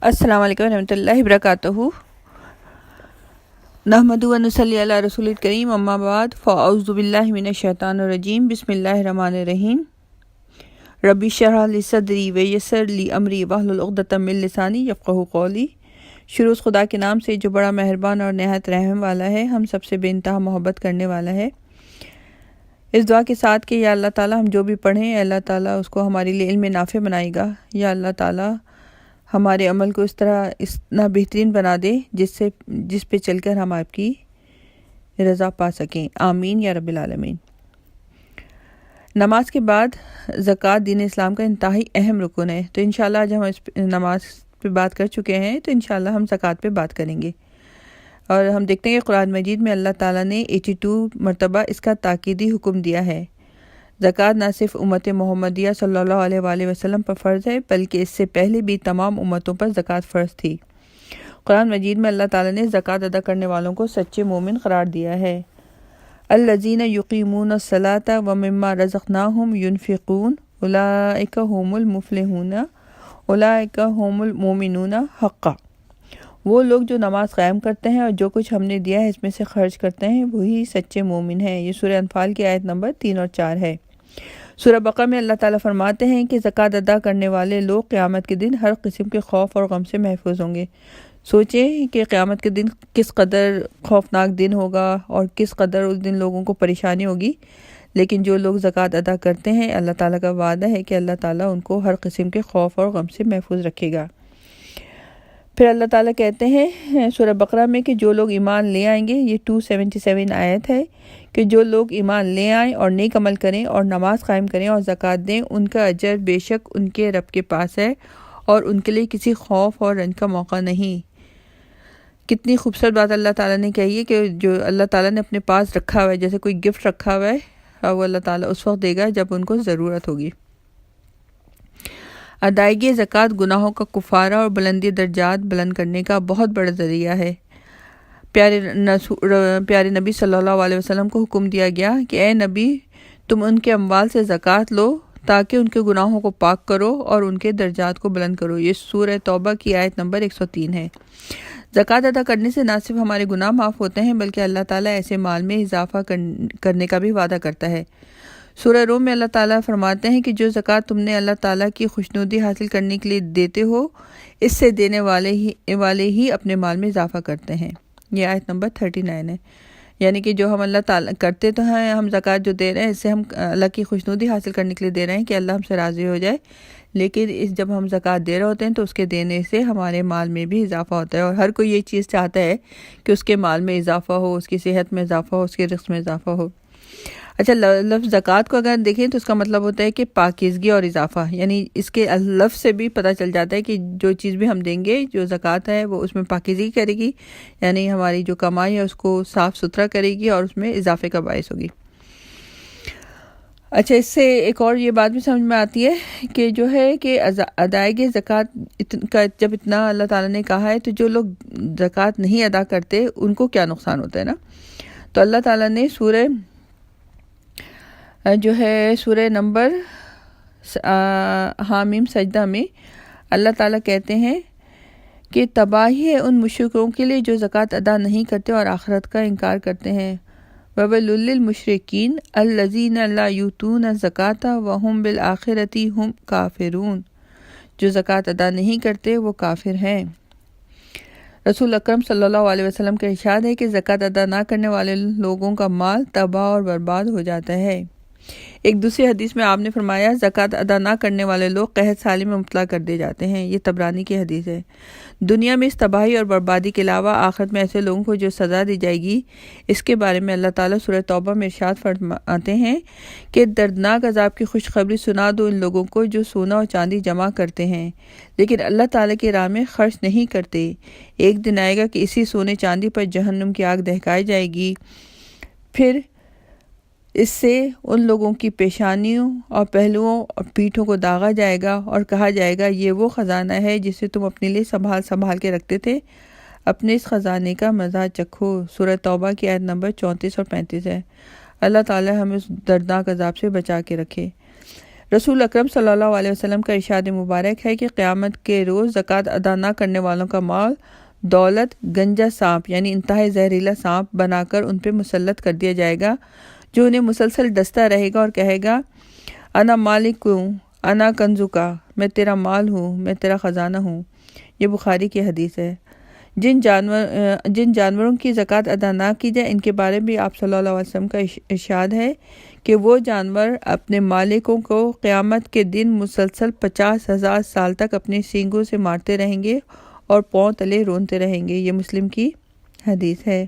السلام علیکم ورحمۃ اللہ وبرکاتہ۔ نحمد و نصلی علی رسول الکریم، اما بعد، فاعوذ باللہ من الشیطان الرجیم، بسم اللہ الرحمن الرحیم۔ ربی اشرح لی صدری ویسر لی امری واحلل عقدۃ من لسانی یفقہوا قولی۔ شروع اس خدا کے نام سے جو بڑا مہربان اور نہایت رحم والا ہے، ہم سب سے بے انتہا محبت کرنے والا ہے۔ اس دعا کے ساتھ کہ یا اللہ تعالیٰ ہم جو بھی پڑھیں، اللہ تعالیٰ اس کو ہمارے لیے علم نافع بنائے گا۔ یا اللہ تعالیٰ ہمارے عمل کو اتنا بہترین بنا دے جس پہ چل کر ہم آپ کی رضا پا سکیں، آمین یا رب العالمین۔ نماز کے بعد زکوٰۃ دین اسلام کا انتہائی اہم رکن ہے، تو انشاءاللہ آج ہم اس نماز پہ بات کر چکے ہیں، تو انشاءاللہ ہم زکوٰۃ پہ بات کریں گے۔ اور ہم دیکھتے ہیں کہ قرآن مجید میں اللہ تعالیٰ نے 82 مرتبہ اس کا تاکیدی حکم دیا ہے۔ زکوٰۃ نہ صرف امت محمدیہ صلی اللہ علیہ وآلہ وسلم پر فرض ہے، بلکہ اس سے پہلے بھی تمام امتوں پر زکوٰۃ فرض تھی۔ قرآن مجید میں اللہ تعالیٰ نے زکوٰۃ ادا کرنے والوں کو سچے مومن قرار دیا ہے۔ الذین یقیمون الصلاۃ ومما رزقناہم ینفقون اولئک ھم المفلحون اولئک ھم المؤمنون حقا۔ وہ لوگ جو نماز قائم کرتے ہیں اور جو کچھ ہم نے دیا ہے اس میں سے خرچ کرتے ہیں، وہی سچے مومن ہیں۔ یہ سورہ انفال کی آیت نمبر 3 اور 4 ہے۔ سورہ بقرہ میں اللہ تعالیٰ فرماتے ہیں کہ زکوٰۃ ادا کرنے والے لوگ قیامت کے دن ہر قسم کے خوف اور غم سے محفوظ ہوں گے۔ سوچیں کہ قیامت کے دن کس قدر خوفناک دن ہوگا اور کس قدر اس دن لوگوں کو پریشانی ہوگی، لیکن جو لوگ زکوٰۃ ادا کرتے ہیں، اللہ تعالیٰ کا وعدہ ہے کہ اللہ تعالیٰ ان کو ہر قسم کے خوف اور غم سے محفوظ رکھے گا۔ پھر اللہ تعالیٰ کہتے ہیں سورہ بقرہ میں کہ جو لوگ ایمان لے آئیں گے، یہ 277 آیت ہے، کہ جو لوگ ایمان لے آئیں اور نیک عمل کریں اور نماز قائم کریں اور زکوٰۃ دیں، ان کا اجر بے شک ان کے رب کے پاس ہے اور ان کے لیے کسی خوف اور رنج کا موقع نہیں۔ کتنی خوبصورت بات اللہ تعالیٰ نے کہی ہے کہ جو اللہ تعالیٰ نے اپنے پاس رکھا ہوا ہے، جیسے کوئی گفٹ رکھا ہوا ہے، وہ اللہ تعالیٰ اس وقت دے گا جب ان کو ضرورت ہوگی۔ ادائیگی زکوٰۃ گناہوں کا کفارہ اور بلندی درجات بلند کرنے کا بہت بڑا ذریعہ ہے۔ پیارے نبی صلی اللہ علیہ وسلم کو حکم دیا گیا کہ اے نبی، تم ان کے اموال سے زکوٰۃ لو تاکہ ان کے گناہوں کو پاک کرو اور ان کے درجات کو بلند کرو۔ یہ سورہ توبہ کی آیت نمبر 103 ہے۔ زکوٰۃ ادا کرنے سے نہ صرف ہمارے گناہ معاف ہوتے ہیں، بلکہ اللہ تعالیٰ ایسے مال میں اضافہ کرنے کا بھی وعدہ کرتا ہے۔ سورہ روم میں اللہ تعالیٰ فرماتے ہیں کہ جو زکوٰۃ تم نے اللہ تعالیٰ کی خوشنودی حاصل کرنے کے لیے دیتے ہو، اس سے دینے والے ہی اپنے مال میں اضافہ کرتے ہیں۔ یہ آیت نمبر 39 ہے۔ یعنی کہ جو ہم اللہ تعالیٰ کرتے تو ہیں، ہم زکوٰۃ جو دے رہے ہیں، اس سے ہم اللہ کی خوشنودی حاصل کرنے کے لیے دے رہے ہیں کہ اللہ ہم سے راضی ہو جائے، لیکن جب ہم زکوٰۃ دے رہے ہوتے ہیں تو اس کے دینے سے ہمارے مال میں بھی اضافہ ہوتا ہے، اور ہر کوئی یہ چیز چاہتا ہے کہ اس کے مال میں اضافہ ہو، اس کی صحت میں اضافہ ہو، اس کے رزق میں اضافہ ہو۔ اچھا، لفظ زکوٰۃ کو اگر دیکھیں تو اس کا مطلب ہوتا ہے کہ پاکیزگی اور اضافہ، یعنی اس کے لفظ سے بھی پتہ چل جاتا ہے کہ جو چیز بھی ہم دیں گے، جو زکوٰۃ ہے، وہ اس میں پاکیزگی کرے گی، یعنی ہماری جو کمائی ہے اس کو صاف ستھرا کرے گی اور اس میں اضافے کا باعث ہوگی۔ اچھا، اس سے ایک اور یہ بات بھی سمجھ میں آتی ہے کہ جو ہے کہ ادائیگی زکوٰۃ کا جب اتنا اللہ تعالیٰ نے کہا ہے، تو جو لوگ زکوٰۃ نہیں ادا کرتے ان کو کیا نقصان ہوتا ہے نا۔ تو اللہ تعالیٰ نے سورہ نمبر حامیم سجدہ میں اللہ تعالیٰ کہتے ہیں کہ تباہی ہے ان مشرکوں کے لیے جو زکوٰۃ ادا نہیں کرتے اور آخرت کا انکار کرتے ہیں۔ وَوَيْلٌ لِّلْمُشْرِكِينَ الَّذِينَ لَا يُؤْتُونَ الزَّكَاةَ وَهُمْ بِالْآخِرَةِ هُمْ كَافِرُونَ۔ جو زکوٰۃ ادا نہیں کرتے وہ کافر ہیں۔ رسول اکرم صلی اللہ علیہ وسلم کا ارشاد ہے کہ زکوٰۃ ادا نہ کرنے والے لوگوں کا مال تباہ اور برباد ہو جاتا ہے۔ ایک دوسری حدیث میں آپ نے فرمایا، زکوٰۃ ادا نہ کرنے والے لوگ قحط سالی میں مبتلا کر دیے جاتے ہیں۔ یہ طبرانی کی حدیث ہے۔ دنیا میں اس تباہی اور بربادی کے علاوہ آخرت میں ایسے لوگوں کو جو سزا دی جائے گی، اس کے بارے میں اللہ تعالیٰ سورہ توبہ میں ارشاد فرماتے ہیں کہ دردناک عذاب کی خوشخبری سنا دو ان لوگوں کو جو سونا اور چاندی جمع کرتے ہیں لیکن اللہ تعالیٰ کی راہ میں خرچ نہیں کرتے۔ ایک دن آئے گا کہ اسی سونے چاندی پر جہنم کی آگ دہکائی جائے گی، پھر اس سے ان لوگوں کی پیشانیوں اور پہلوؤں اور پیٹھوں کو داغا جائے گا اور کہا جائے گا، یہ وہ خزانہ ہے جسے تم اپنے لیے سنبھال کے رکھتے تھے، اپنے اس خزانے کا مزہ چکھو۔ سورہ توبہ کی آیت نمبر 34 اور 35 ہے۔ اللہ تعالی ہمیں اس دردناک عذاب سے بچا کے رکھے۔ رسول اکرم صلی اللہ علیہ وسلم کا ارشاد مبارک ہے کہ قیامت کے روز زکوٰۃ ادا نہ کرنے والوں کا مال دولت گنجا سانپ یعنی انتہائی زہریلا سانپ بنا کر ان پہ مسلط کر دیا جائے گا، جو انہیں مسلسل ڈستا رہے گا اور کہے گا انا مالک ہوں، انا کنزو کا، میں تیرا مال ہوں، میں تیرا خزانہ ہوں۔ یہ بخاری کی حدیث ہے۔ جن جانوروں کی زکوٰۃ ادا نہ کی جائے ان کے بارے میں بھی آپ صلی اللہ علیہ وسلم کا ارشاد ہے کہ وہ جانور اپنے مالکوں کو قیامت کے دن مسلسل 50,000 سال تک اپنے سینگوں سے مارتے رہیں گے اور پاؤں تلے رونتے رہیں گے۔ یہ مسلم کی حدیث ہے۔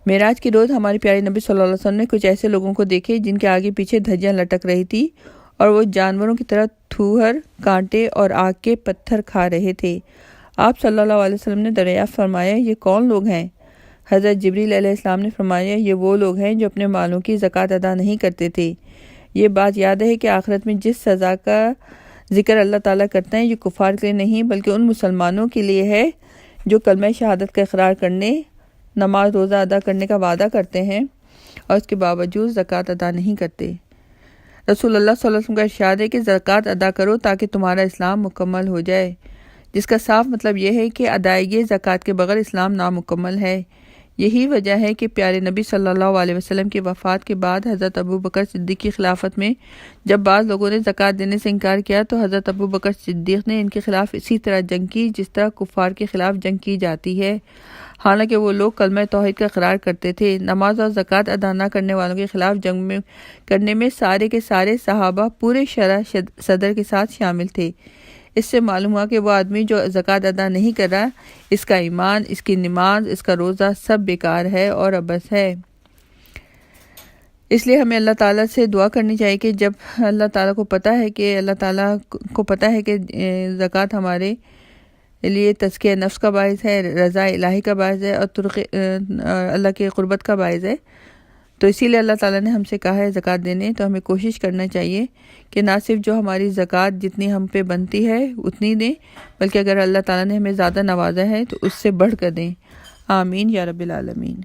معراج کے روز ہمارے پیارے نبی صلی اللہ علیہ وسلم نے کچھ ایسے لوگوں کو دیکھے جن کے آگے پیچھے دھجیاں لٹک رہی تھی اور وہ جانوروں کی طرح تھوہر، کانٹے اور آگ کے پتھر کھا رہے تھے۔ آپ صلی اللہ علیہ وسلم نے دریافت فرمایا یہ کون لوگ ہیں؟ حضرت جبریل علیہ السلام نے فرمایا یہ وہ لوگ ہیں جو اپنے مالوں کی زکوٰۃ ادا نہیں کرتے تھے۔ یہ بات یاد ہے کہ آخرت میں جس سزا کا ذکر اللہ تعالیٰ کرتے ہیں یہ کفار کے لیے نہیں بلکہ ان مسلمانوں کے لیے ہے جو کلمہ شہادت کا اقرار کرنے، نماز روزہ ادا کرنے کا وعدہ کرتے ہیں اور اس کے باوجود زکوٰۃ ادا نہیں کرتے۔ رسول اللہ صلی اللہ علیہ وسلم کا ارشاد ہے کہ زکوٰۃ ادا کرو تاکہ تمہارا اسلام مکمل ہو جائے، جس کا صاف مطلب یہ ہے کہ ادائیگی زکوٰۃ کے بغیر اسلام نامکمل ہے۔ یہی وجہ ہے کہ پیارے نبی صلی اللہ علیہ وسلم کی وفات کے بعد حضرت ابوبکر صدیق کی خلافت میں جب بعض لوگوں نے زکوٰۃ دینے سے انکار کیا تو حضرت ابوبکر صدیق نے ان کے خلاف اسی طرح جنگ کی جس طرح کفار کے خلاف جنگ کی جاتی ہے، حالانکہ وہ لوگ کلمہ توحید کا اقرار کرتے تھے۔ نماز اور زکوٰۃ ادا نہ کرنے والوں کے خلاف جنگ کرنے میں سارے کے سارے صحابہ پورے شرح صدر کے ساتھ شامل تھے۔ اس سے معلوم ہوا کہ وہ آدمی جو زکوٰۃ ادا نہیں کر رہا، اس کا ایمان، اس کی نماز، اس کا روزہ سب بیکار ہے اور عبث ہے۔ اس لیے ہمیں اللہ تعالیٰ سے دعا کرنی چاہیے کہ جب اللہ تعالیٰ کو پتہ ہے کہ زکوٰۃ ہمارے لیے تزکیہ نفس کا باعث ہے، رضا الہی کا باعث ہے اور اللہ کے قربت کا باعث ہے، تو اسی لیے اللہ تعالیٰ نے ہم سے کہا ہے زکوٰۃ دینے، تو ہمیں کوشش کرنا چاہیے کہ نہ صرف جو ہماری زکوٰۃ جتنی ہم پہ بنتی ہے اتنی دیں، بلکہ اگر اللہ تعالیٰ نے ہمیں زیادہ نوازا ہے تو اس سے بڑھ کر دیں۔ آمین یا رب العالمین۔